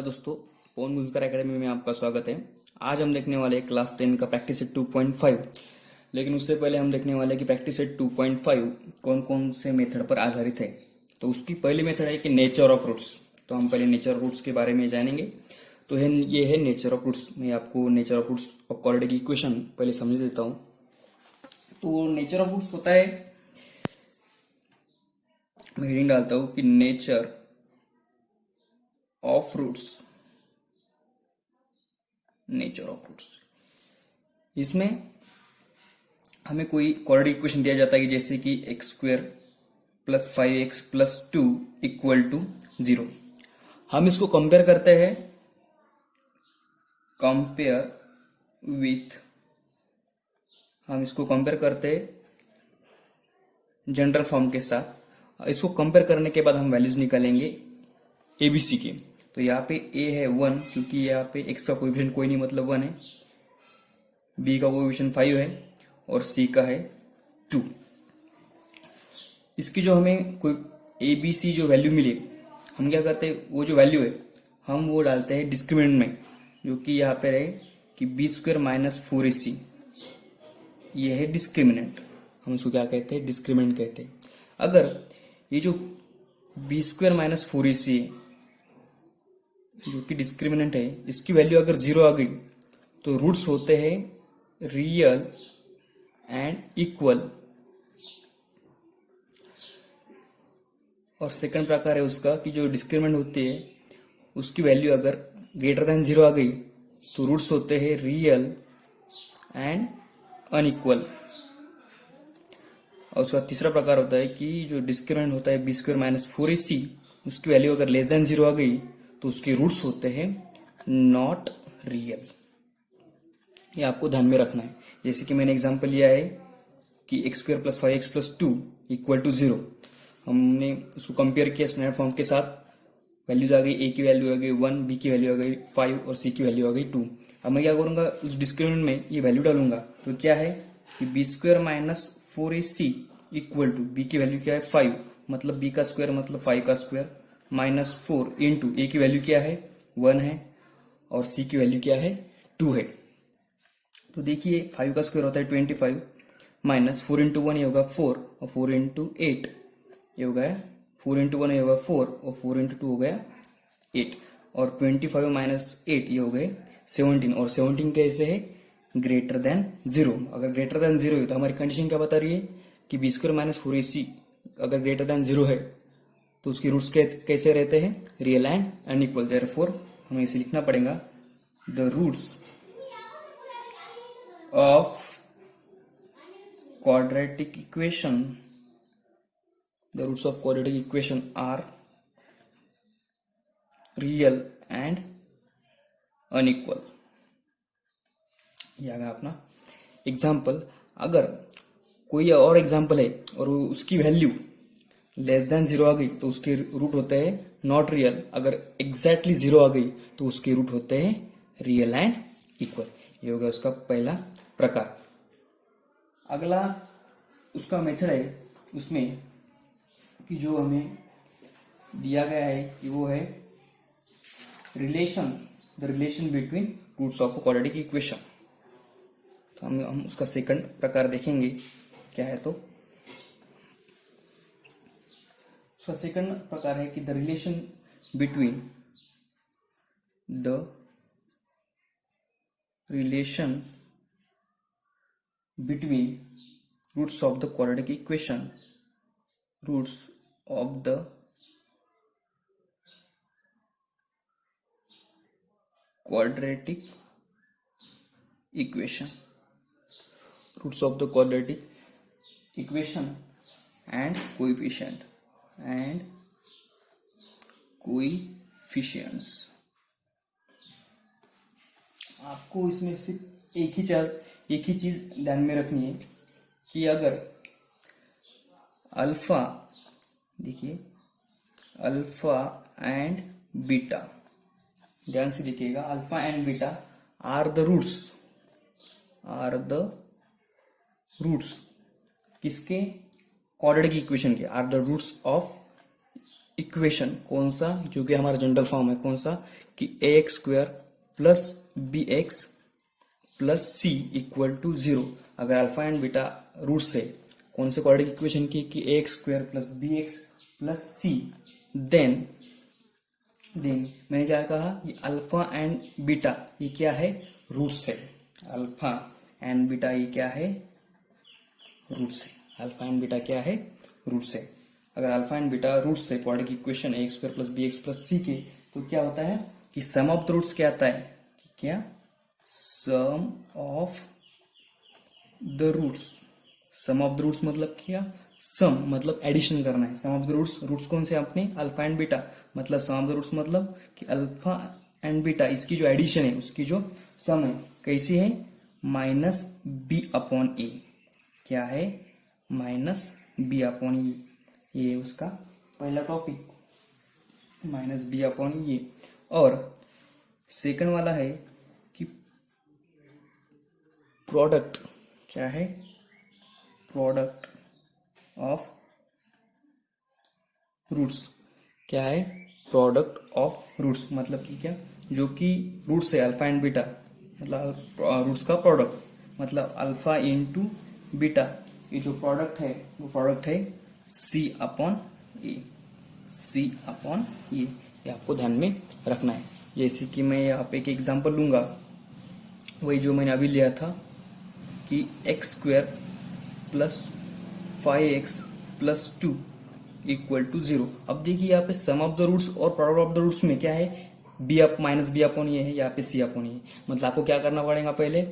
दोस्तों, पवन मुस्कर एकेडमी में आपका स्वागत है। आज हम देखने वाले हैं क्लास 10 का प्रैक्टिस सेट 2.5। लेकिन उससे पहले हम देखने वाले हैं कि प्रैक्टिस सेट 2.5 कौन कौन से मेथड पर आधारित है। तो उसकी पहली मेथड है कि नेचर ऑफ रूट्स। तो हम पहले नेचर ऑफ रूट्स के बारे में जानेंगे। तो ये है नेचर ऑफ रूट्स। मैं आपको nature of roots of quadratic equation पहले समझ देता हूँ। तो नेचर ऑफ रूट्स होता है, मैं हेडिंग डालता हूँ कि nature of roots, nature of roots. इसमें हमें कोई क्वाड्रेटिक इक्वेशन दिया जाता है कि जैसे कि x square plus 5x plus 2 equal to 0। हम इसको कंपेयर करते हैं, हम इसको कंपेयर करते हैं जनरल फॉर्म के साथ। इसको कंपेयर करने के बाद हम वैल्यूज निकालेंगे एबीसी के। तो यहाँ पे a है 1, क्योंकि यहाँ पे x का कोएफिशिएंट कोई नहीं मतलब 1 है, b का कोएफिशिएंट 5 है और c का है 2। इसकी जो हमें कोई abc जो वैल्यू मिले, हम क्या करते हैं, वो जो वैल्यू है हम वो डालते हैं डिस्क्रिमिनेंट में, जो कि यहाँ पे रहे कि बी स्क्वायर माइनस 4ac। ये है डिस्क्रिमिनेंट। हम इसको क्या कहते हैं, डिस्क्रिमिनेंट कहते हैं। अगर ये जो बी स्क्वायर माइनस 4ac है जो कि डिस्क्रिमिनेंट है, इसकी वैल्यू अगर 0 आ गई तो रूट्स होते हैं रियल एंड इक्वल। और सेकंड प्रकार है उसका कि जो डिस्क्रिमिनेंट होती है उसकी वैल्यू अगर ग्रेटर देन 0 आ गई तो रूट्स होते हैं रियल एंड अनइक्वल। और उसका तीसरा प्रकार होता है कि जो डिस्क्रिमिनेंट होता है बी स्क्वायर माइनस 4ac, उसकी वैल्यू अगर लेस देन 0 आ गई तो उसके रूट्स होते हैं नॉट रियल। ये आपको ध्यान में रखना है। जैसे कि मैंने एग्जांपल लिया है कि x square plus 5x plus 2 equal to 0। हमने उसको कंपेयर किया स्टैंडर्ड फॉर्म के साथ। वैल्यूज आ गई, a की वैल्यू आ गई 1, b की वैल्यू आ गई 5 और c की वैल्यू आ गई 2। अब मैं क्या करूंगा, उस डिस्क्रिमिनेंट में ये वैल्यू डालूंगा। तो क्या है कि B square minus 4ac equal to b की वैल्यू क्या है 5, मतलब b का स्क्वायर मतलब 5 का स्क्वायर माइनस 4 इंटू a की वैल्यू क्या है 1 है और c की वैल्यू क्या है 2 है। तो देखिए 5 का स्क्वायर होता है 25 माइनस 4 इंटू 1 ये होगा 4 और 4 इंटू 8 ये हो गया 4 इंटू 1 ये होगा 4 और 4 इंटू 2 हो गया 8 और 25 माइनस 8 ये हो गए 17। और 17 कैसे है, ग्रेटर देन 0। अगर ग्रेटर देन 0 है तो हमारी कंडीशन क्या बता रही है कि बी स्क्वायर माइनस 4ac अगर ग्रेटर देन 0 है तो उसकी रूट्स कैसे रहते हैं, रियल एंड अनइक्वल। देयरफॉर हमें इसे लिखना पड़ेगा, the roots of quadratic equation, the roots of quadratic equation are real and unequal. ये आ गया अपना एग्जाम्पल। अगर कोई और एग्जाम्पल है और उसकी वैल्यू लेस देन 0 आ गई तो उसके रूट होते हैं नॉट रियल। अगर एग्जैक्टली 0 आ गई तो उसके रूट होते हैं रियल एंड इक्वल। ये हो गया उसका पहला प्रकार। अगला उसका मेथड है उसमें कि जो हमें दिया गया है कि वो है the relation between roots of quadratic equation. तो हम उसका सेकंड प्रकार देखेंगे क्या है। तो उसका सेकंड प्रकार है कि the relation between roots of the quadratic equation, roots of the quadratic equation, roots of the quadratic equation and coefficients. आपको इसमें सिर्फ एक ही चीज ध्यान में रखनी है कि अगर अल्फा, देखिए अल्फा एंड बीटा, ध्यान से देखिएगा, alpha and beta are the roots किसके, क्वाड्रेटिक इक्वेशन के, are the roots of equation कौन सा, जो कि हमारा जनरल फॉर्म है, कौन सा, कि ax² plus bx plus c equal to 0। अगर अल्फा एंड बीटा रूट से कौन से क्वाड्रेटिक इक्वेशन की, कि ax² plus bx plus c, then मैंने क्या कहा, ये अल्फा एंड बीटा ये क्या है, रूट से। अल्फा एंड बीटा ये क्या है, रूट से। अल्फा एंड बीटा क्या है, रूट से। अगर अल्फा एंड बीटा रूट से quadratic equation ax² plus bx plus c के, तो क्या होता है कि सम ऑफ द रूट्स क्या आता है, कि क्या, sum of the roots. Sum of the roots मतलब क्या, सम मतलब एडिशन करना है। सम ऑफ द रूट्स कौन से अपने, अल्फा एंड बीटा। मतलब सम ऑफ द रूट्स मतलब कि अल्फा एंड बीटा इसकी जो एडिशन है, उसकी जो सम है कैसी है, माइनस बी अपॉन ए। क्या है, माइनस बी अपॉन ए। ये उसका पहला टॉपिक, माइनस बी अपॉन ए। और सेकंड वाला है कि प्रोडक्ट, क्या है, प्रोडक्ट ऑफ रूट्स। क्या है, प्रोडक्ट ऑफ रूट्स मतलब कि क्या, जो कि रूट्स है अल्फा एंड बीटा, मतलब रूट्स का प्रोडक्ट, मतलब अल्फा इंटू बीटा, ये जो प्रोडक्ट है वो प्रोडक्ट है सी upon A. C upon A, ये आपको ध्यान में रखना है। जैसे कि मैं यहाँ पे एक एग्जांपल लूंगा, वही जो मैंने अभी लिया था कि x² plus 5x plus 2 equal to 0। अब देखिए यहाँ पे सम ऑफ द रूट्स और प्रोडक्ट ऑफ द रूट्स में क्या है, b up minus b upon ये है, यहाँ पे सी अपॉन ये। मतलब आपको क्या करना पड़ेगा, पहले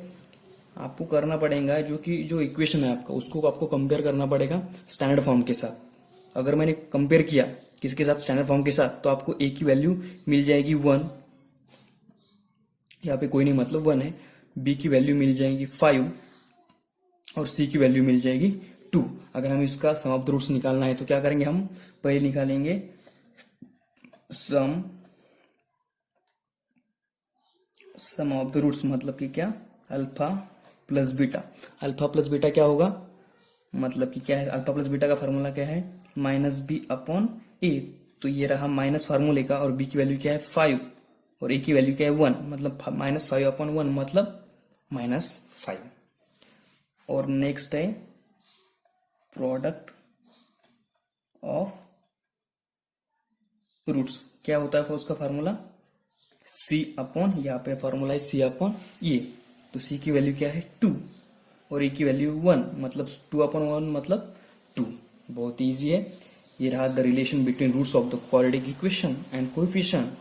आपको करना पड़ेगा जो कि जो इक्वेशन है आपका, उसको आपको कंपेयर करना पड़ेगा स्टैंडर्ड फॉर्म के साथ। अगर मैंने कंपेयर किया किसके साथ, स्टैंडर्ड फॉर्म के साथ, तो आपको ए की वैल्यू मिल जाएगी 1, यहाँ पे कोई नहीं मतलब 1 है। बी की वैल्यू मिल जाएगी 5 और सी की वैल्यू मिल जाएगी 2। अगर हम इसका सम ऑफ द रूट्स निकालना है तो क्या करेंगे, हम पहले निकालेंगे सम ऑफ द रूट्स, मतलब कि क्या, alpha plus beta. Alpha plus beta क्या होगा, मतलब कि क्या है, अल्फा प्लस बीटा का फार्मूला क्या है, माइनस बी अपॉन ए। तो ये रहा माइनस फार्मूले का, और बी की वैल्यू क्या है 5 और ए की वैल्यू क्या है 1, मतलब माइनस 5 अपॉन 1 मतलब माइनस 5। और नेक्स्ट है प्रोडक्ट ऑफ रूट्स। क्या होता है उसका फार्मूला, सी अपॉन, यहाँ पे फार्मूला है सी अपॉन ए। तो सी की वैल्यू क्या है 2 और ए की वैल्यू 1, मतलब 2 अपॉन 1 मतलब 2। बहुत इजी है। ये रहा the relation between roots of the quadratic equation and coefficient.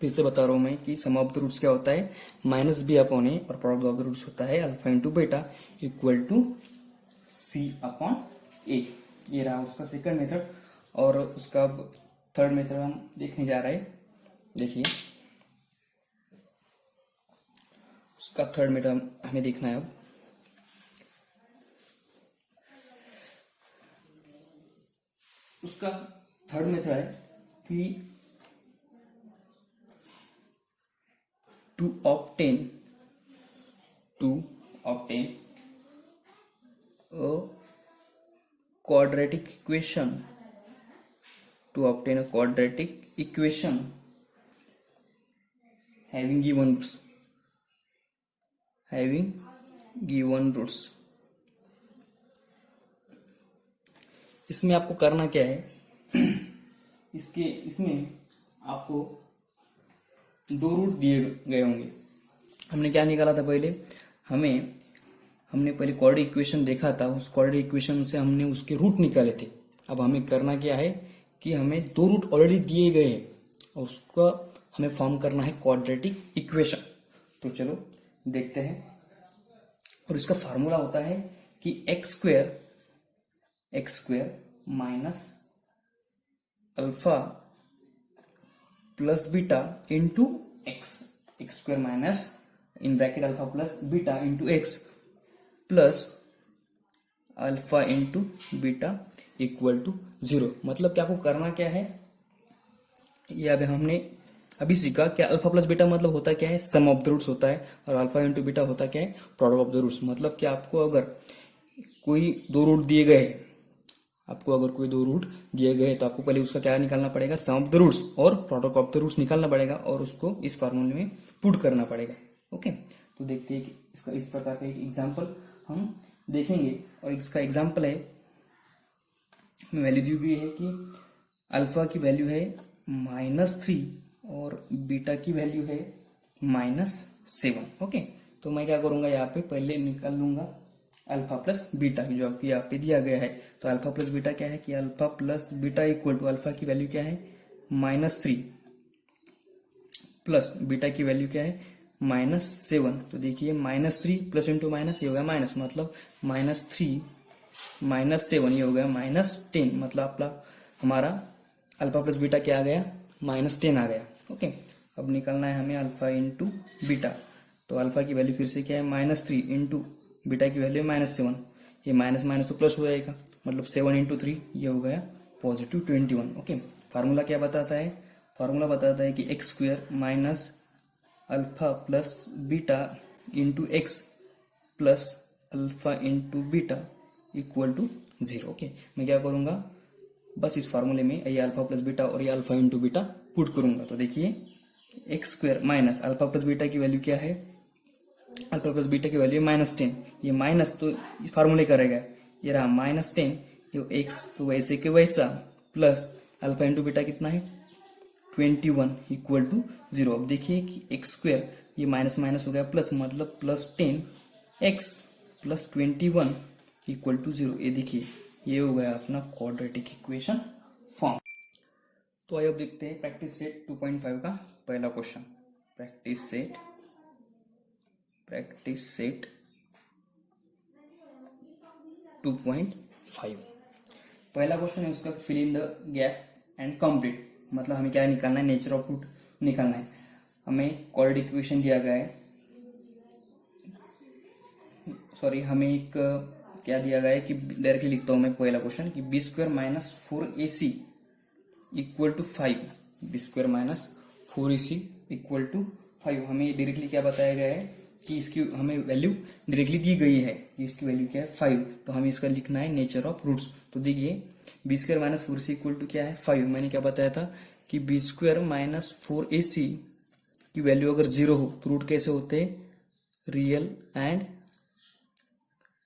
फिर से बता रहा हूं मैं कि सम ऑफ द रूट्स क्या होता है, माइनस बी अपॉन ए, और प्रोडक्ट ऑफ द रूट्स होता है alpha into beta equal to C upon A. ये रहा उसका सेकंड मेथड। और उसका थर्ड मेथड हम देखने जा रहे हैं। देखिए उसका थर्ड मेथड हमें देखना है। अब उसका थर्ड मेथड है कि to obtain a quadratic equation, to obtain a quadratic equation having given roots, इसमें आपको करना क्या है, इसमें आपको 2 रूट दिए गए होंगे। हमने क्या निकाला था पहले, हमने पहले क्वाड्रेटिक इक्वेशन देखा था, उस क्वाड्रेटिक इक्वेशन से हमने उसके रूट निकाले थे। अब हमें करना क्या है कि हमें 2 रूट ऑलरेडी दिए गए हैं और उसका हमें फॉर्म करना है क्वाड्रेटिक इक्वेशन। तो चलो देखते हैं। और इसका फार्मूला होता है कि x² minus alpha plus beta into x² minus in bracket alpha plus beta into x plus alpha into beta equal to 0। मतलब क्या आपको करना क्या है, ये अब हमने अभी सीखा क्या अल्फा प्लस बीटा मतलब होता क्या है, सम ऑफ द रूट्स होता है, और अल्फा इंटू बीटा होता क्या है, प्रोडक्ट ऑफ द रूट्स। मतलब कि आपको अगर कोई 2 रूट दिए गए, आपको अगर कोई दो रूट दिए गए तो आपको पहले उसका क्या निकालना पड़ेगा, सम ऑफ द रूट्स और प्रोडक्ट ऑफ द रूट्स निकालना पड़ेगा और उसको इस फार्मूले में पुट करना पड़ेगा। ओके, तो देखते हैं कि इसका इस प्रकार का एक एग्जाम्पल हम देखेंगे। और इसका एग्जाम्पल है, हमें वैल्यू दी हुई है कि अल्फा की वैल्यू है -3 और बीटा की वैल्यू है -7। ओके, तो मैं क्या करूंगा, यहाँ पे पहले निकाल लूंगा अल्फा प्लस बीटा, जो आपको यहाँ पे दिया गया है। तो अल्फा प्लस बीटा क्या है कि alpha plus beta equal to alpha की वैल्यू क्या है -3 प्लस बीटा की वैल्यू क्या है -7। तो देखिए -3 प्लस इंटू माइनस, ये हो गया माइनस, मतलब -3 -7 ये हो गया -10, मतलब आपका हमारा अल्फा प्लस बीटा क्या आ गया, -10 आ गया। ओके, अब निकालना है हमें अल्फा इंटू बीटा। तो अल्फा की वैल्यू फिर से क्या है -3 इंटू बीटा की वैल्यू -7, ये माइनस माइनस तो प्लस हो जाएगा, मतलब 7 इंटू 3 ये हो गया +21। ओके, फार्मूला क्या बताता है, फार्मूला बताता है कि x square minus alpha plus beta into x plus alpha into beta equal to 0। Okay, मैं क्या करूंगा, बस इस फार्मूले में ये अल्फा प्लस बीटा और ये अल्फा इंटू बीटा पुट करूंगा। तो देखिए x square minus alpha plus beta की वैल्यू क्या है, अल्फा प्लस बीटा की वैल्यू -10, ये माइनस तो फार्मूले का रहेगा, ये रहा -10, ये एक्स तो वैसे के वैसा प्लस अल्फा इंटू बीटा कितना है 21 इक्वल टू 0। अब देखिए कि एक्स स्क्वायर ये माइनस माइनस हो गया प्लस, मतलब +10 एक्स प्लस 21 इक्वल टू 0। ये देखिए ये हो गया अपना क्वाड्रेटिक इक्वेशन फॉर्म। तो आइए अब देखते हैं प्रैक्टिस सेट 2.5 का पहला क्वेश्चन। प्रैक्टिस सेट 2.5 पहला क्वेश्चन है उसका, fill in the gap and complete. मतलब हमें क्या निकालना है, नेचर ऑफ रूट निकालना है। हमें क्वाड्रेटिक इक्वेशन दिया गया है, सॉरी हमें एक क्या दिया गया है कि डायरेक्टली लिखता हूं मैं पहला क्वेश्चन कि B square minus 4ac equal to 5, b square minus 4ac equal to 5। हमें डायरेक्टली क्या बताया गया है कि इसकी हमें वैल्यू डायरेक्टली दी गई है कि इसकी वैल्यू क्या है 5। तो हमें इसका लिखना है नेचर ऑफ रूट्स। तो देखिए b square minus 4c equal to क्या है 5। मैंने क्या बताया था कि बी स्क्वायर माइनस 4ac की वैल्यू अगर 0 हो तो रूट कैसे होते हैं, रियल एंड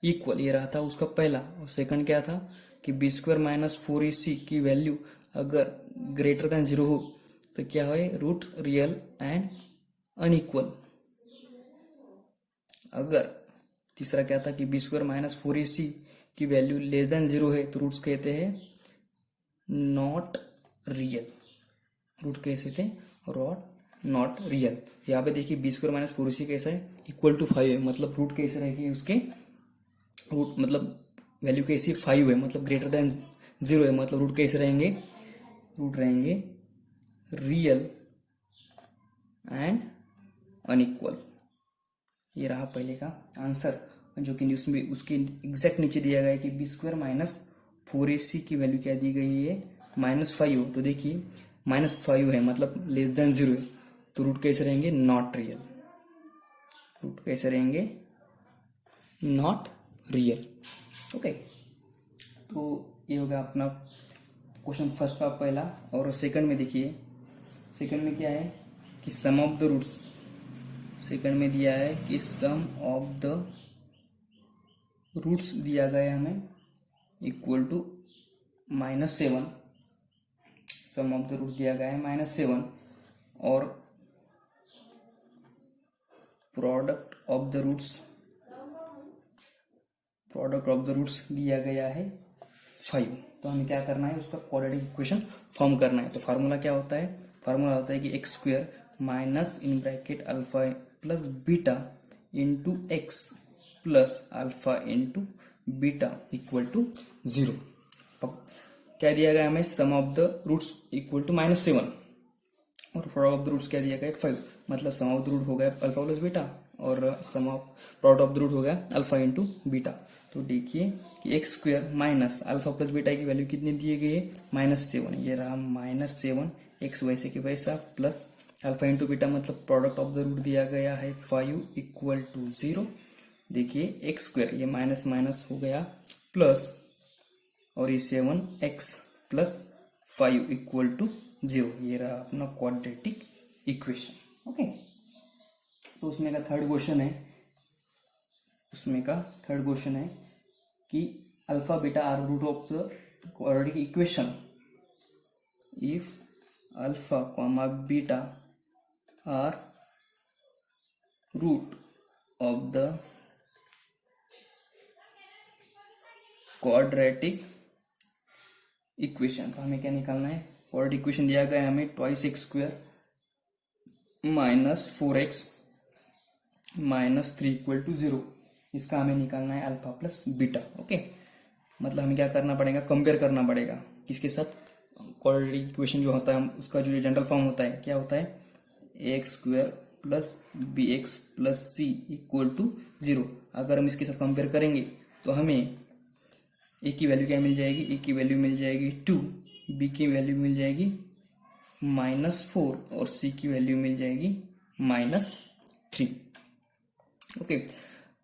इक्वल। ये रहा था उसका पहला। और सेकंड क्या था कि बी स्क्वायर माइनस 4ac की वैल्यू अगर ग्रेटर देन 0 हो तो क्या है, रूट रियल एंड अनइक्वल। अगर तीसरा क्या था कि बी स्क्वायर माइनस 4ac की वैल्यू लेस देन 0 है तो रूट्स कहते हैं नॉट रियल। रूट कैसे थे, रॉट नॉट रियल। यहाँ पे देखिए बी स्क्वायर माइनस 4ac कैसा है, इक्वल टू 5 है, मतलब रूट कैसे रहेगी उसके, रूट मतलब वैल्यू कैसी 5 है, मतलब ग्रेटर देन 0 है, मतलब रूट कैसे रहेंगे, रूट रहेंगे रियल एंड अनइक्वल। ये रहा पहले का आंसर, जो कि उसमें उसके एग्जैक्ट नीचे दिया गया है कि बी स्क्वायर माइनस 4ac की वैल्यू क्या दी गई है -5 हो। तो देखिए -5 है, मतलब लेस देन 0 है, तो रूट कैसे रहेंगे, नॉट रियल। रूट कैसे रहेंगे, नॉट रियल। ओके, तो ये होगा अपना क्वेश्चन फर्स्ट का पहला। और सेकंड में देखिए, सेकंड में क्या है कि सम ऑफ द रूट्स, सेकंड में दिया है कि सम ऑफ द रूट्स दिया गया है हमें equal to -7। Sum of the roots दिया गया है -7 और प्रोडक्ट ऑफ द रूट्स दिया गया है 5। तो हमें क्या करना है, उसका क्वाड्रेटिक इक्वेशन फॉर्म करना है। तो फार्मूला क्या होता है, फार्मूला होता है कि x square minus in bracket alpha plus beta into x plus alpha into beta equal to 0। क्या दिया गया हमें, sum of the roots equal to -7 और प्रोडक्ट ऑफ द रूट्स क्या दिया गया 5, मतलब सम ऑफ द रूट हो गया अल्फा प्लस बीटा और sum of product of the root हो गया अल्फा इंटू बीटा। तो देखिए कि x square minus alpha plus beta की वैल्यू कितनी दी गई है -7, ये रहा -7 एक्स वैसे के वैसा प्लस अल्फा इंटू बीटा मतलब प्रोडक्ट ऑफ द रूट दिया गया है 5 इक्वल टू 0। देखिए एक्स स्क्वायर ये माइनस माइनस हो गया प्लस और ये 7x प्लस 5 इक्वल टू 0। ये रहा अपना क्वाड्रेटिक इक्वेशन। ओके, तो उसमें का थर्ड क्वेश्चन है कि alpha beta are root of the quadratic equation if alpha comma beta are root of the quadratic equation. तो हमें क्या निकालना है? क्वाड्रेटिक इक्वेशन दिया गया है हमें 2x² minus 4x minus 3 equal to 0। इसका हमें निकालना है अल्फा प्लस बीटा। ओके, मतलब हमें क्या करना पड़ेगा? कंपेयर करना पड़ेगा किसके साथ? क्वाड्रेटिक इक्वेशन जो होता है उसका जो जनरल फॉर्म होता है क्या होता है? ax² plus bx plus c equal to 0। अगर हम इसके साथ कंपेयर करेंगे तो हमें a की वैल्यू क्या मिल जाएगी? a की वैल्यू मिल जाएगी 2, b की वैल्यू मिल जाएगी -4 और c की वैल्यू मिल जाएगी -3। ओके,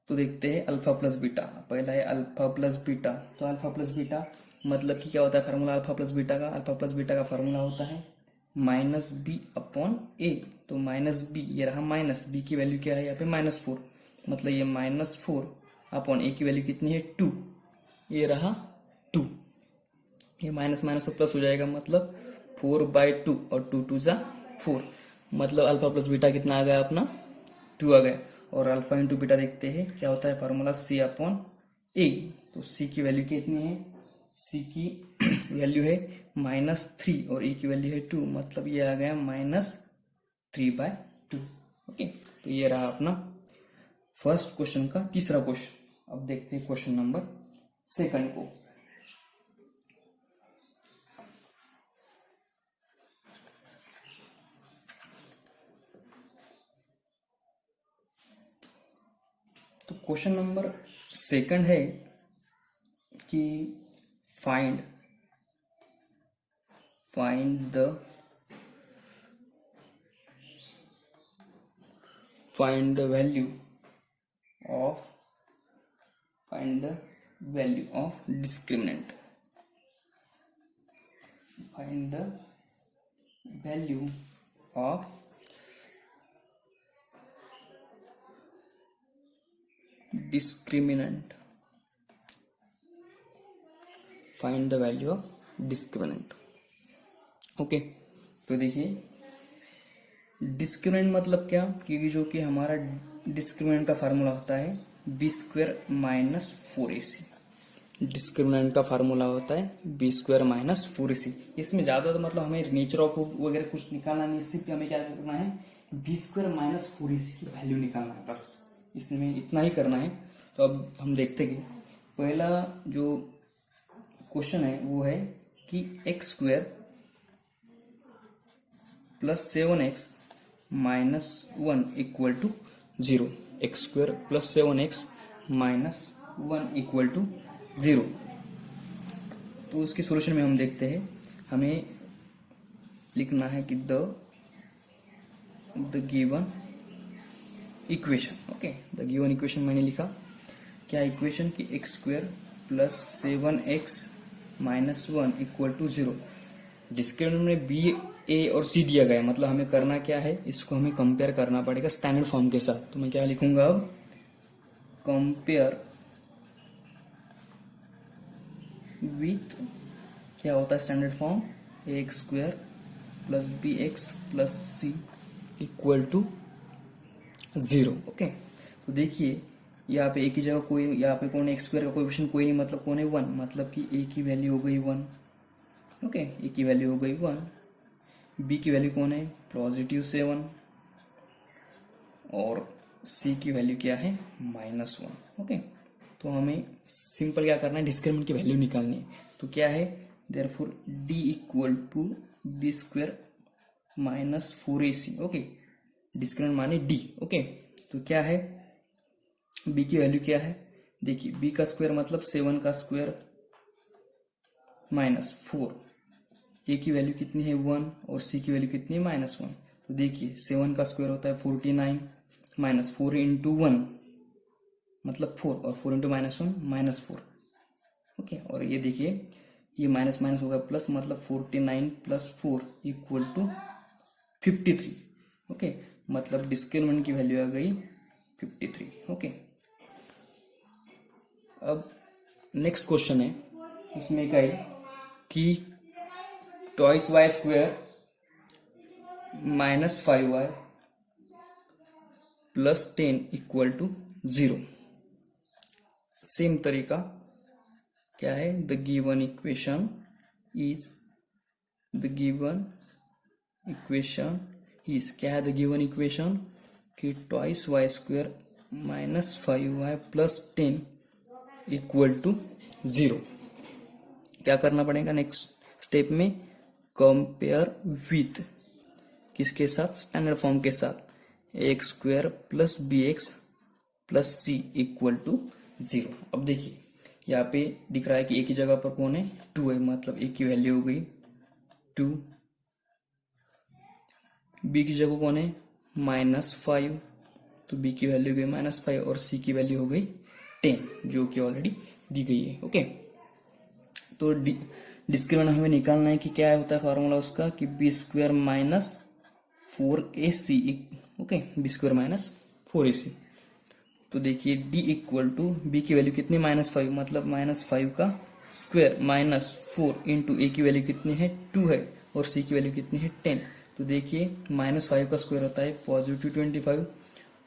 तो देखते हैं अल्फा प्लस बीटा। पहला है अल्फा प्लस बीटा। तो अल्फा प्लस बीटा मतलब कि क्या होता है फार्मूला अल्फा प्लस बीटा का? अल्फा प्लस बीटा का फार्मूला होता है -b/a। तो -b, ये रहा माइनस, b की वैल्यू क्या है यहाँ पे? -4, मतलब ये -4/a की वैल्यू कितनी है? 2, ये रहा 2। ये माइनस माइनस तो प्लस हो जाएगा, मतलब 4/2 और 2 2 जा 4, मतलब अल्फा प्लस बीटा कितना आ गया अपना? 2 आ गया। और अल्फा इंटू बीटा देखते हैं क्या होता है फार्मूला c/a। तो c की वैल्यू कितनी है? c की वैल्यू है -3 और a की वैल्यू है 2, मतलब ये आ गया -3/2। ओके, तो ये रहा अपना फर्स्ट क्वेश्चन का तीसरा क्वेश्चन। अब देखते हैं क्वेश्चन नंबर सेकंड को। तो क्वेश्चन नंबर सेकंड है कि find the value of discriminant. Find the value of discriminant. Find the value of discriminant. Okay, तो देखिए डिस्क्रिमिनेंट मतलब क्या? क्योंकि जो कि हमारा डिस्क्रिमिनेंट का फार्मूला होता है b² माइनस 4ac। डिस्क्रिमिनेंट का फार्मूला होता है b² माइनस 4ac। इसमें ज्यादा तो मतलब हमें नेचर ऑफ वगैरह कुछ निकालना नहीं, सिर्फ हमें क्या करना है? b² माइनस 4ac की वैल्यू निकालना है, बस इसमें इतना ही करना है। तो अब हम देखते हैं कि पहला जो क्वेश्चन है वो है कि x² plus 7x minus 1 equal to 0। x² plus 7x minus 1 equal to 0। तो उसकी सोल्यूशन में हम देखते हैं, हमें लिखना है कि the given equation. Okay, the given equation मैंने लिखा। क्या इक्वेशन? की x² plus 7x minus 1 equal to 0। Discriminant में b, a और c दिया गया है, मतलब हमें करना क्या है? इसको हमें कंपेयर करना पड़ेगा स्टैंडर्ड फॉर्म के साथ। तो मैं क्या लिखूंगा अब? कंपेयर विथ, क्या होता है standard form? ax² plus bx plus c equal to 0। Okay, तो देखिए यहाँ पे a की जगह कोई, यहाँ पे कौन है? x² का कोएफिशिएंट कोई नहीं, मतलब कौन है? 1, मतलब कि a की वैल्यू हो गई 1। ओके, a की वैल्यू हो गई 1। b की वैल्यू कौन है? पॉजिटिव 7 और c की वैल्यू क्या है? -1। ओके, तो हमें सिंपल क्या करना है? डिस्क्रिमिनेंट की वैल्यू निकालनी है। तो क्या है? Therefore d equal to b² minus 4ac। Okay, discriminant माने d। ओके, तो क्या है? b की वैल्यू क्या है? देखिए b का स्क्वायर मतलब 7 का स्क्वायर माइनस 4। a की वैल्यू कितनी है? 1 और c की वैल्यू कितनी है? -1। तो देखिए 7 का स्क्वायर होता है 49 माइनस 4 इंटू 1 मतलब 4, और 4 इंटू -1 -4। ओके, और ये देखिए ये माइनस माइनस होगा प्लस, मतलब 49 प्लस 4 इक्वल टू 53। ओके, मतलब डिस्क्रिमिनेंट की वैल्यू आ गई 53। ओके, अब नेक्स्ट क्वेश्चन है, इसमें क्या है कि twice y square minus 5y plus 10 equal to 0। Same तरीका क्या है, the given equation is, the given equation is, क्या है द गिवन इक्वेशन कि twice y square minus 5y plus 10 equal to 0। क्या करना पड़ेगा नेक्स्ट स्टेप में, कंपेयर विथ किसके साथ, स्टैंडर्ड फॉर्म के साथ, x square plus b x plus c equal to 0। अब देखिए यहाँ पे दिख रहा है कि एक ही जगह पर कौन है, 2 है, मतलब एक की वैल्यू हो गई 2। बी की जगह कौन है, -5, तो बी की वैल्यू हो गई -5 और सी की वैल्यू हो गई 10, जो कि ऑलरेडी दी गई है। ओके, तो डिस्क्रिमिनेंट हमें निकालना है कि क्या होता है फॉर्मूला उसका, कि B square minus 4ac। Okay, b square minus 4ac। तो देखिए d इक्वल टू बी की वैल्यू कितनी, -5, मतलब -5 का स्क्वायर माइनस 4 इंटू ए की वैल्यू कितनी है 2 है, और सी की वैल्यू कितनी है 10। तो देखिए -5 का स्क्वायर होता है पॉजिटिव 25,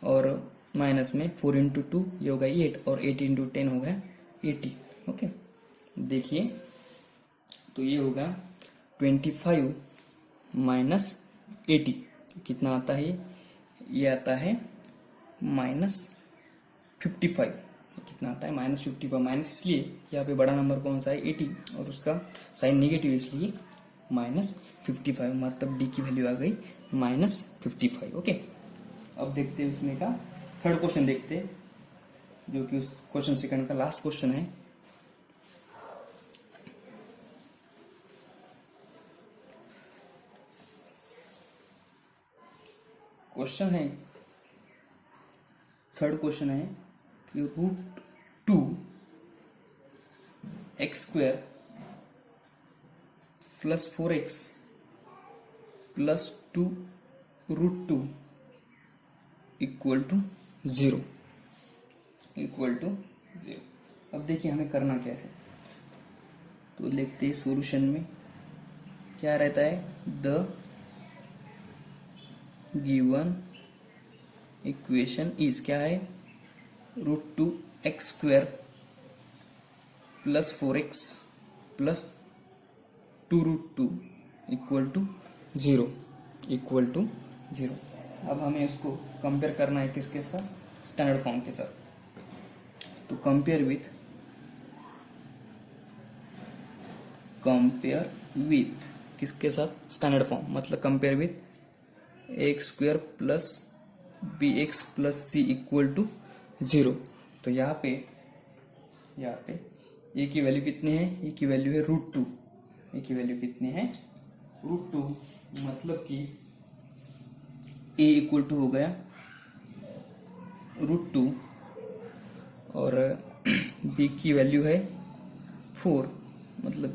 और माइनस में 4 इंटू 2 ये होगा 8, और 8 इंटू 10 होगा 80। ओके, देखिए तो ये होगा 25 माइनस 80 कितना आता है, ये आता है -55। कितना आता है, -55। माइनस इसलिए यहाँ पे बड़ा नंबर कौन सा है 80, और उसका साइन नेगेटिव इसलिए -55, मतलब डी की वैल्यू आ गई -55। ओके, अब देखते हैं इसमें का थर्ड क्वेश्चन देखते हैं, जो कि उस क्वेश्चन सेकंड का लास्ट क्वेश्चन है। क्वेश्चन है, थर्ड क्वेश्चन है कि √2 x square plus 4x plus 2 √2 equal to 0, equal to 0। अब देखिए हमें करना क्या है, तो लिखते हैं सॉल्यूशन में क्या रहता है, द गिवन इक्वेशन इज, क्या है, √2 x square plus 4x plus 2 √2 equal to 0, equal to 0। अब हमें उसको कंपेयर करना है किसके साथ, स्टैंडर्ड फॉर्म के साथ। तो कंपेयर विथ किसके साथ, स्टैंडर्ड फॉर्म, मतलब compare with x square plus b x plus c equal to 0। तो यहाँ पे ए की वैल्यू कितनी है, ए की वैल्यू है √2, ए की वैल्यू कितनी है √2, मतलब कि ए इक्वल टू हो गया √2, और बी की वैल्यू है 4, मतलब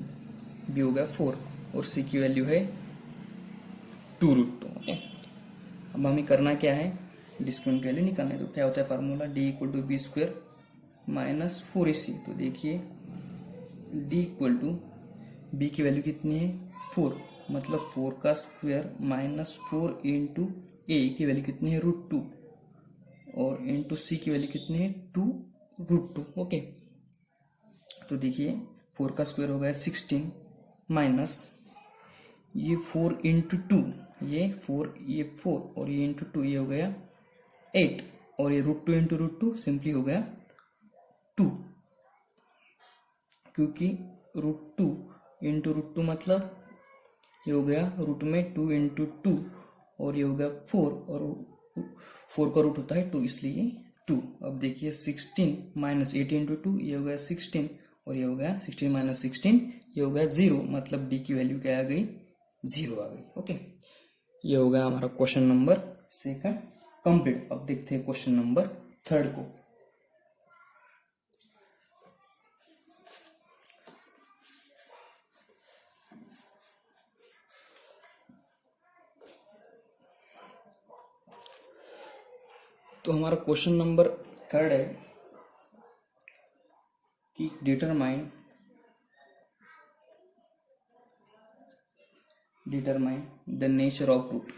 बी हो गया 4, और सी की वैल्यू है 2 √2। ओके, अब हमें करना क्या है, डिस्काउंट की वैल्यू निकालना है। तो क्या होता है formula, d equal to b square minus 4ac। तो देखिए डी इक्वल टू बी की वैल्यू कितनी है 4, मतलब 4 का स्क्वायर माइनस 4 इंटू ए की वैल्यू कितनी है √2, और इंटू सी की वैल्यू कितनी है 2 √2। ओके, तो देखिए 4 का स्क्वायर हो गया 16, माइनस ये 4 इंटू 2, ये 4 और ये इंटू 2, ये हो गया 8, और ये √2 इंटू √2 सिंपली हो गया 2, क्योंकि √2 इंटू √2 मतलब ये हो गया रूट में 2 इंटू 2, और ये हो गया 4, और 4 का रूट होता है 2, इसलिए 2। अब देखिए 16 माइनस 8 इंटू 2, ये हो गया 16, और ये हो गया 16 माइनस 16, ये हो गया 0, मतलब डी की वैल्यू क्या आ गई 0 आ गई। ओके, ये हो गया हमारा क्वेश्चन नंबर सेकंड कंप्लीट। अब देखते हैं क्वेश्चन नंबर थर्ड को। तो हमारा क्वेश्चन नंबर 3 है कि determine the nature of root,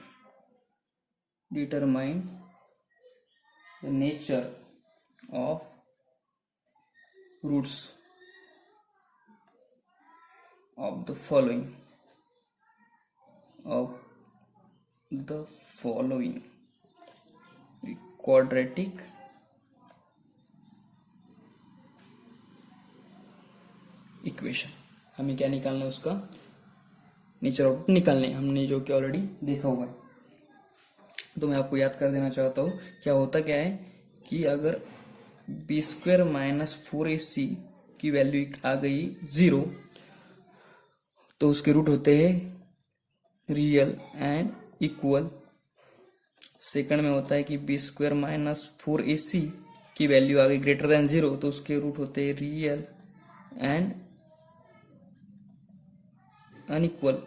determine the nature of roots of the following quadratic equation. हमें क्या निकालना है, उसका नेचर ऑफ रूट निकालने, हमने जो कि ऑलरेडी देखा हुआ है। तो मैं आपको याद कर देना चाहता हूँ क्या होता क्या है कि अगर बी स्क्वायर माइनस 4ac की वैल्यू आ गई 0 तो उसके रूट होते हैं रियल एंड इक्वल। सेकंड में होता है कि बी स्क्वायर माइनस 4ac की वैल्यू आ गई ग्रेटर देन 0 तो उसके रूट होते हैं रियल एंड अनइक्वल।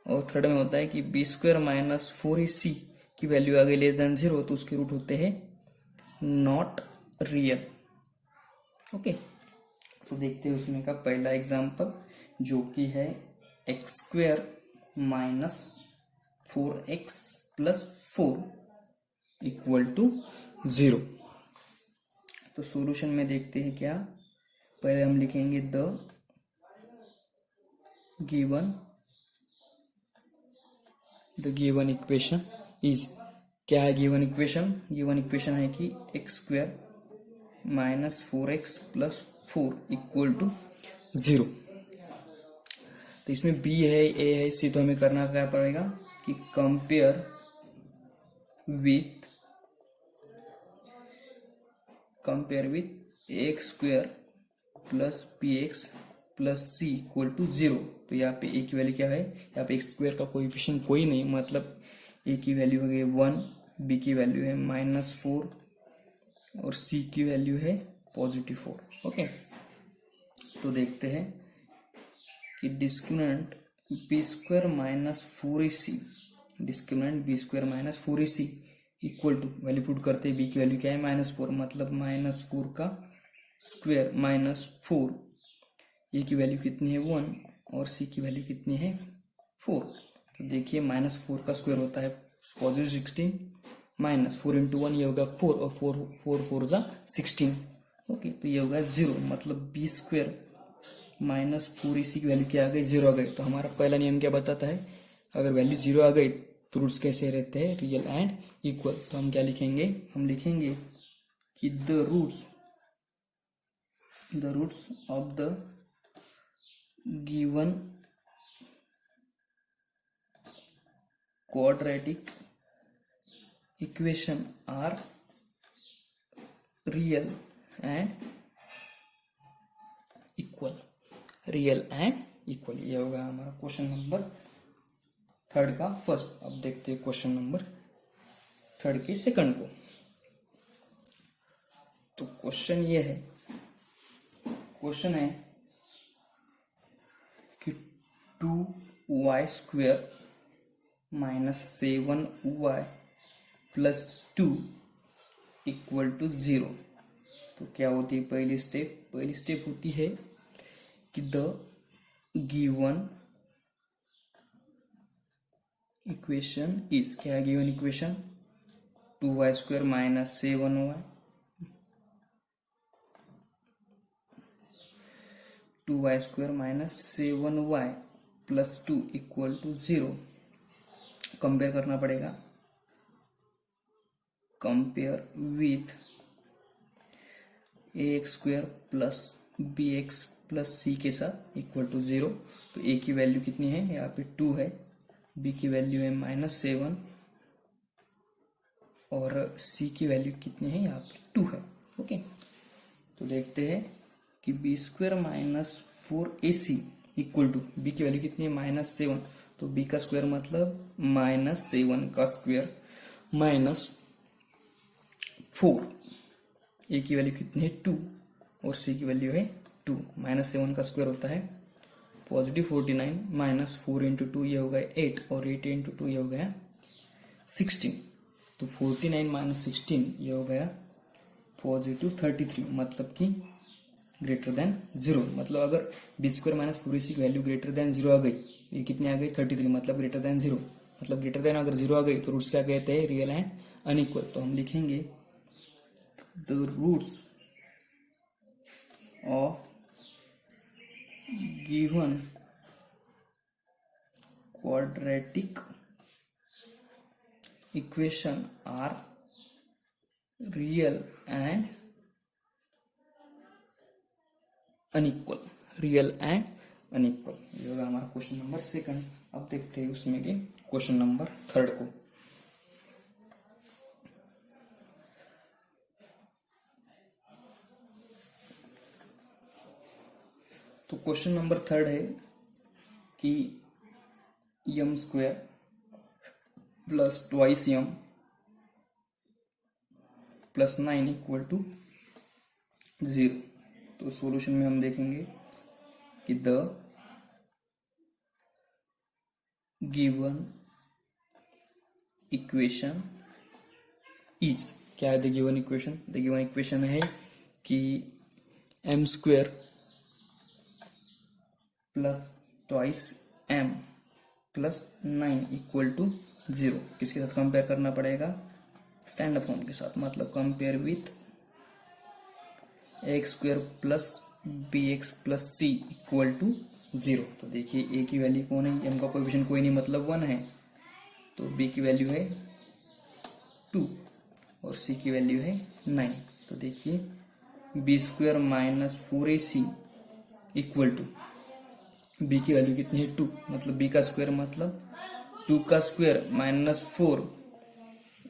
और थर्ड में होता है कि बी स्क्वायर माइनस 4ac की वैल्यू आ गई लेस देन 0 तो उसके रूट होते हैं नॉट रियल। ओके, तो देखते हैं उसमें का पहला एग्जांपल जो कि है x square minus 4x plus 4 equal to 0। तो सॉल्यूशन में देखते हैं क्या, पहले हम लिखेंगे द गिवन इक्वेशन इज, क्या है गिवन इक्वेशन? गिवन इक्वेशन है कि x square minus 4x plus 4 equal to 0। तो इसमें b है, a है, c, तो हमें करना क्या पड़ेगा कि compare with x square plus bx plus c equal to 0। तो यहाँ पे a की वैल्यू क्या है, यहाँ पे एक्स स्क्वेयर का कोएफिशिएंट कोई नहीं, मतलब a की वैल्यू हो गई 1, b की वैल्यू है -4 और c की वैल्यू है +4। ओके, तो देखते हैं कि discriminant b square minus 4ac, discriminant b square minus 4ac equal to, value put करते हैं, b की वैल्यू क्या है -4, मतलब -4 का स्क्वायर -4, a की वैल्यू कितनी है 1 और c की वैल्यू कितनी है 4। तो देखिए -4 का स्क्वायर होता है +16, -4 × 1 ये होगा 4 और 4 जा 16। ओके, तो ये होगा 0, मतलब बी स्क्वायर माइनस 4ac की वैल्यू क्या आ गई 0 आ गई। तो हमारा पहला नियम क्या बताता है, अगर वैल्यू 0 आ गई तो रूट्स कैसे रहते हैं, रियल एंड इक्वल। तो हम क्या लिखेंगे, हम लिखेंगे कि the roots of the given quadratic equation are real and equal, real and equal. ये होगा हमारा क्वेश्चन नंबर 3 का फर्स्ट। अब देखते हैं क्वेश्चन नंबर 3 के सेकंड को। तो क्वेश्चन ये है, क्वेश्चन है कि 2y square minus 7y plus 2 equal to 0। तो क्या होती है पहली स्टेप होती है कि द गिवन इक्वेशन इज, क्या है given equation, 2y square minus 7y 2y square minus 7y plus 2 equal to 0। Compare करना पड़ेगा, compare with ax square plus bx plus c के साथ इक्वल टू 0। तो a की वैल्यू कितनी है, यहाँ पे 2 है, b की वैल्यू है -7 और c की वैल्यू कितनी है, यहाँ पे 2 है। ओके, तो देखते हैं कि B square minus 4ac equal to, b की वैल्यू कितनी है -7, तो b का स्क्वायर मतलब -7 का स्क्वायर -4, a की वैल्यू कितनी है 2 और c की वैल्यू है 2। -7 का स्क्वायर होता है +49, -4 × 2 ये हो गया 8 और 8 × 2 ये हो गया 16। तो 49 माइनस 16 ये हो गया पॉजिटिव 33, मतलब कि ग्रेटर देन 0। मतलब अगर बी स्क्वायर माइनस 4ac की वैल्यू ग्रेटर देन 0 आ गई, ये कितनी आ गई 33, मतलब ग्रेटर देन 0। मतलब ग्रेटर देन अगर 0 आ गई तो रूट्स क्या कहते हैं, रियल एंड अनइक्वल। तो हम लिखेंगे the roots of given quadratic equation are real and unequal, real and unequal. ये होगा हमारा क्वेश्चन नंबर सेकंड। अब देखते हैं उसमें के क्वेश्चन नंबर थर्ड को। तो क्वेश्चन नंबर थर्ड है कि m square plus twice m plus 9 equal to 0। तो सॉल्यूशन में हम देखेंगे कि द गिवन इक्वेशन इज, क्या है the given equation? The given equation है कि m square plus twice m plus 9 equal to 0। किसके साथ कंपेयर करना पड़ेगा? स्टैंडर्ड फॉर्म के साथ, मतलब compare with x square plus b x plus c equal to 0। तो देखिए ए की वैल्यू कौन है, एम का कोएफिशिएंट कोई नहीं मतलब 1 है, तो बी की वैल्यू है 2 और सी की वैल्यू है 9। तो देखिए b square minus 4ac equal to b की वैल्यू कितनी है 2, मतलब बी का स्क्वायर मतलब 2 का स्क्वायर माइनस 4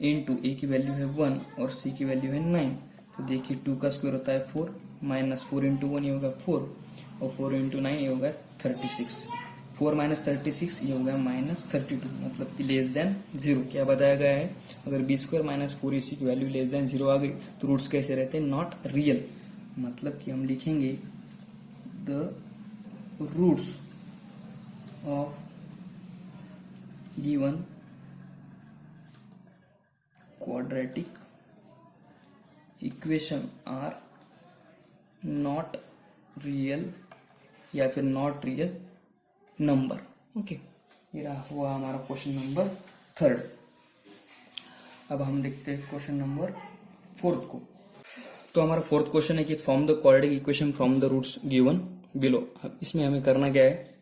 इंटू ए की वैल्यू है 1 और सी की वैल्यू है 9। तो देखिए 2 का स्क्वायर होता है 4, माइनस 4 इंटू 1 ये होगा 4 और 4 इंटू 9 ये होगा 36। 4 माइनस 36 ये होगा माइनस 32, मतलब कि लेस देन 0। क्या बताया गया है? अगर बी स्क्वायर माइनस 4ac की वैल्यू लेस देन 0 आ गई तो रूट्स कैसे रहते हैं? Not real. मतलब कि हम लिखेंगे the roots of given quadratic equation are not real या फिर नॉट रियल नंबर। ओके, ये रहा हुआ हमारा क्वेश्चन नंबर थर्ड। अब हम देखते हैं क्वेश्चन नंबर फोर्थ को। तो हमारा फोर्थ क्वेश्चन है कि form the quadratic equation from the roots given below. इसमें हमें करना क्या है?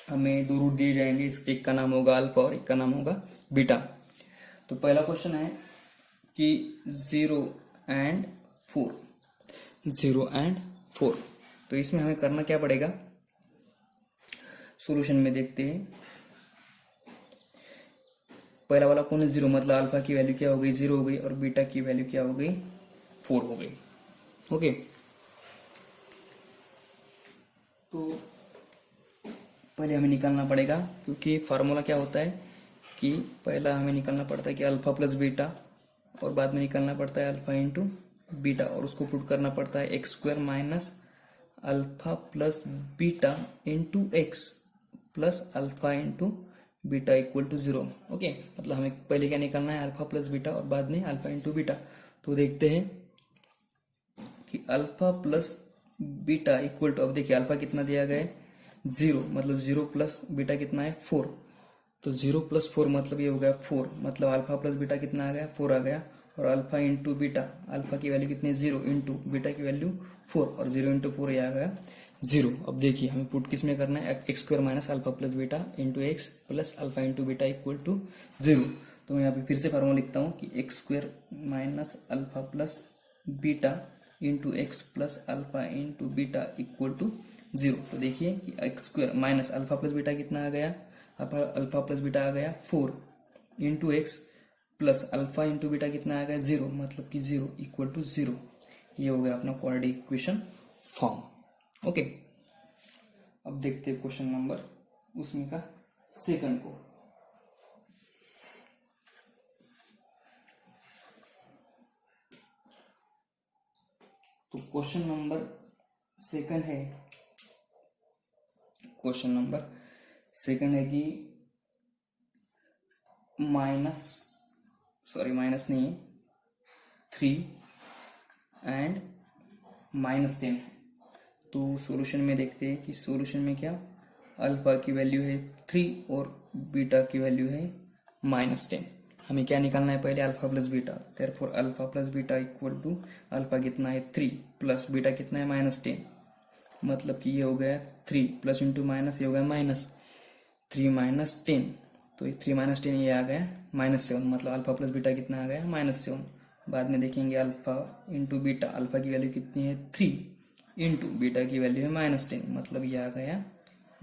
हमें दो रूट दिए जाएंगे, एक का नाम होगा अल्फा और एक का नाम होगा बीटा। तो पहला क्वेश्चन है कि 0 एंड 4, 0 एंड 4। तो इसमें हमें करना क्या पड़ेगा? सॉल्यूशन में देखते हैं। पहला वाला कौन है? 0, मतलब अल्फा की वैल्यू क्या हो गई? 0 हो गई और बीटा की वैल्यू क्या हो गई? 4 हो गई। ओके, तो पहले हमें निकालना पड़ेगा, क्योंकि फार्मूला क्या होता है कि पहला हमें निकालना पड़ता है कि अल्फा प्लस बीटा और बाद में निकालना पड़ता है अल्फा इंटू बीटा, और उसको पुट करना पड़ता है x square minus alpha plus beta into x plus alpha into beta equal to 0। Okay, मतलब हमें पहले क्या निकालना है? अल्फा प्लस बीटा और बाद में अल्फा इंटू बीटा। तो देखते हैं कि alpha plus beta equal to, अब देखिए अल्फा कितना दिया गया है? 0, मतलब 0 प्लस बीटा कितना है? 4। तो 0 प्लस 4 मतलब ये हो गया 4, मतलब अल्फा प्लस बीटा कितना आ गया? 4 आ गया। और अल्फा इंटू बीटा, अल्फा की वैल्यू कितनी है? 0 इंटू बीटा की वैल्यू 4 और 0 इंटू 4 ये आ गया 0। अब देखिए हमें पुट किस में करना है? X square minus alpha plus beta into x plus alpha into beta equal to 0। तो मैं यहाँ पे फिर से फार्मूला लिखता हूँ कि x square minus alpha plus beta into x plus alpha into beta equal to 0। तो देखिए कि x square minus alpha plus beta कितना आ गया? अल्फा प्लस बीटा आ गया 4 into x plus alpha into beta कितना आ गया? 0, मतलब कि 0 इक्वल टू 0। ये हो गया अपना क्वाड्रेटिक इक्वेशन फॉर्म। ओके, अब देखते हैं क्वेश्चन नंबर उसमें का सेकंड को। तो क्वेश्चन नंबर सेकंड है, क्वेश्चन नंबर सेकंड है कि सॉरी माइनस नहीं है, 3 एंड -10 है। तो सॉल्यूशन में देखते हैं कि सॉल्यूशन में क्या, अल्फा की वैल्यू है 3 और बीटा की वैल्यू है -10। हमें क्या निकालना है पहले, alpha plus beta. Therefore alpha plus beta equal to alpha कितना है 3 प्लस बीटा कितना है -10, मतलब कि ये हो गया 3 प्लस इंटू माइनस, ये हो गया -3 -10, तो ये 3 -10 ये आ गया -7, मतलब अल्फा प्लस बीटा कितना आ गया -7। बाद में देखेंगे अल्फा इंटू बीटा, अल्फा की वैल्यू कितनी है 3 इंटू बीटा की वैल्यू है -10, मतलब ये आ गया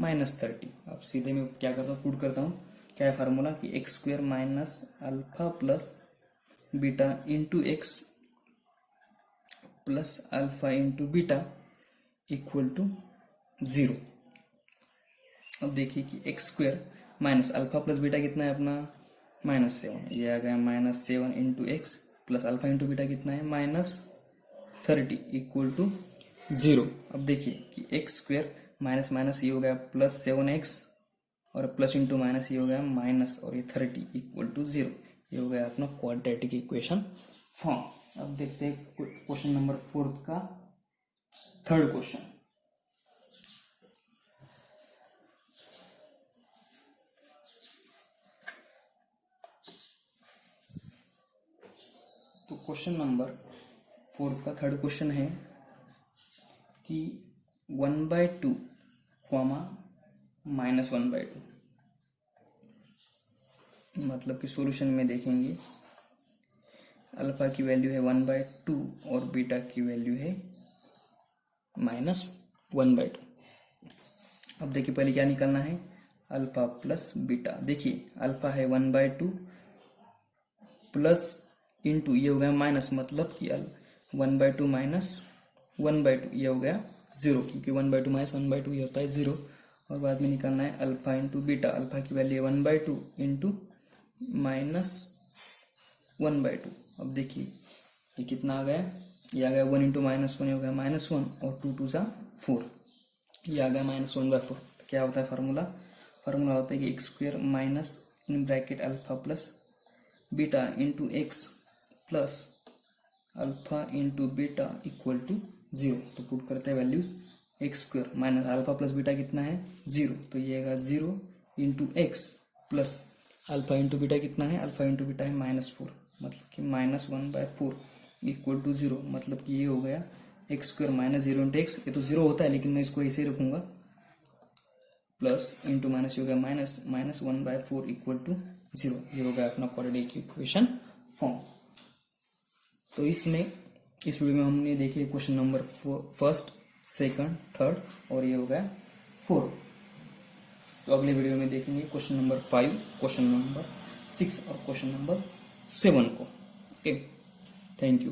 -30। अब सीधे मैं क्या करता हूँ, पुट करता हूँ, क्या है फार्मूला कि x² minus alpha plus beta into x plus alpha into beta equal to 0। अब देखिए कि x² minus alpha plus beta कितना है अपना -7, ये आ गया -7 into x plus alpha into beta कितना है -30 इक्वल टू 0। अब देखिए कि x² माइनस माइनस ये हो गया प्लस 7x और प्लस इंटू माइनस ये हो गया माइनस और ये 30 इक्वल टू 0। ये हो गया अपना क्वाड्रेटिक इक्वेशन फॉर्म। अब देखते हैं क्वेश्चन नंबर 4 का थर्ड क्वेश्चन। तो क्वेश्चन नंबर 4 का थर्ड क्वेश्चन है कि 1/2 -1/2, मतलब कि सॉल्यूशन में देखेंगे अल्फा की वैल्यू है 1/2 और बीटा की वैल्यू है -1/2। अब देखिए पहले क्या निकालना है, अल्फा प्लस बीटा। देखिए अल्फा है 1/2 प्लस इंटू ये हो गया माइनस, मतलब कि 1/2 माइनस 1/2 ये हो गया 0, क्योंकि 1/2 माइनस 1/2 ये होता है 0। और बाद में निकालना है अल्फा इंटू बीटा, अल्फा की वैल्यू है 1/2 इंटू -1/2। अब देखिए ये कितना आ गया, ये आ गया 1 इंटू -1, ये हो गया -1 और 2 2 सा 4, ये आ गया -1/4। क्या होता है फार्मूला, फार्मूला होता है कि x² minus in bracket alpha plus beta into x plus alpha into beta equal to 0। तो पुट करते हैं values, x² minus alpha plus beta कितना है 0, तो ये आएगा 0 into x plus alpha into beta कितना है, अल्फा इंटू बीटा है -4, मतलब कि -1/4 इक्वल टू 0, मतलब कि ये हो गया x² माइनस 0 इंटू एक्स, ये तो 0 होता है लेकिन मैं इसको ऐसे ही रखूंगा, प्लस इंटू माइनस हो गया -1/4 इक्वल टू 0। ये हो गया अपना क्वाड्रेटिक इक्वेशन फॉर्म। तो इसमें इस वीडियो में हमने देखे question number 1st, 2nd, 3rd और ये हो गया 4। तो अगले वीडियो में देखेंगे क्वेश्चन नंबर 5, क्वेश्चन नंबर 6 और क्वेश्चन नंबर 7 को। Okay, thank you.